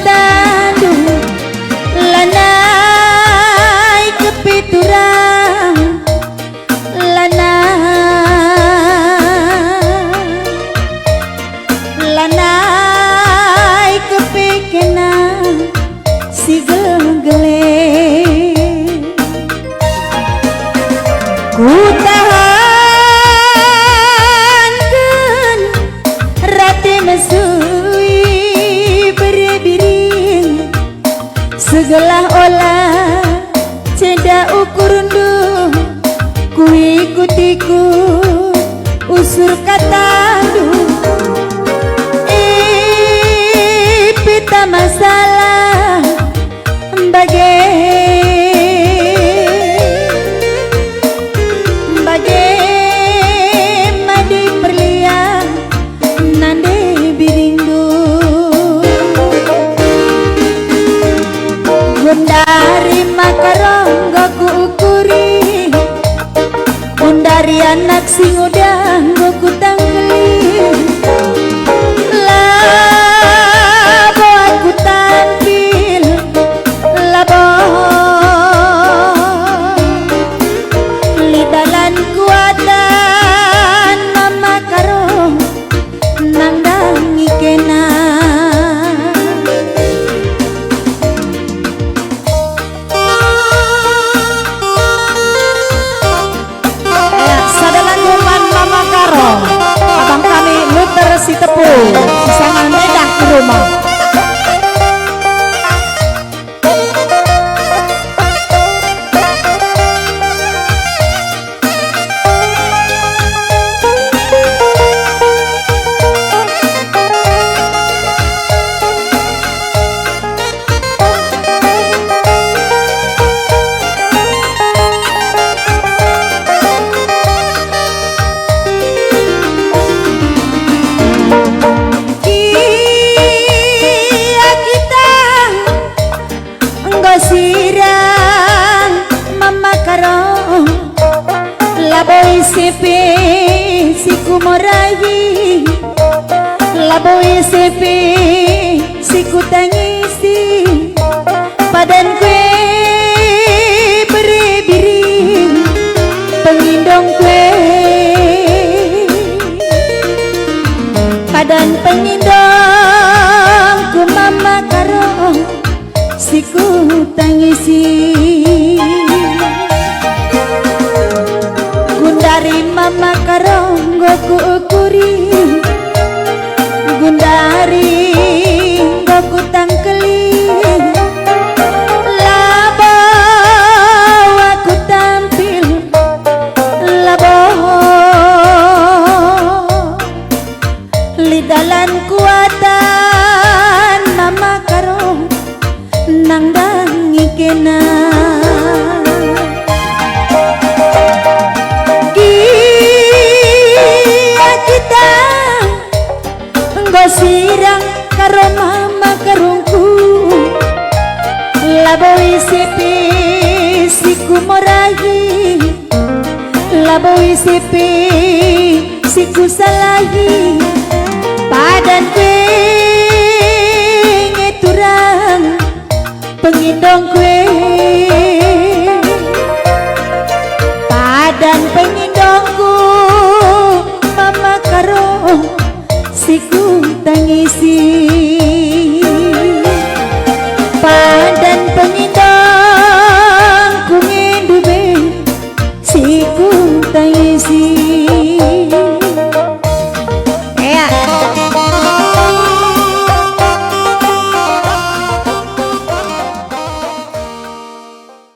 tandu lanai kepiturang lanai kepikena si gele ku tahankan rati mesui beribiring segala olah ceda ukur unduh ku ikut-ikut usur katandu pita masalah madi perlian nande birindu gundari makaronggo ku ukuri gundari anak sing udah ku tanggeli labo aku tampil labo lidalan kuatan mama karo nangdangi kena sadalan kuman mama karo abang kami muter si tepung sisangan medah ke rumah sirang mama karo laboy sepe siku morayi laboy sepe siku tangisi padan kue beribiring pengindong kue padan pengindong ku mama karo siku tangisi gundari mama karonggo ku ukuri gundari goku tangkeli labo aku tampil labo lidalan kuatan mama karong nangdangi kena kia kita sirang karo mama karungku laboy sepe siku morayi laboy sepe siku salahi padan kue ngeturang pengindong kue padan pengindongku mama karo siku tangisi padan pengindongku ngedube siku tangisi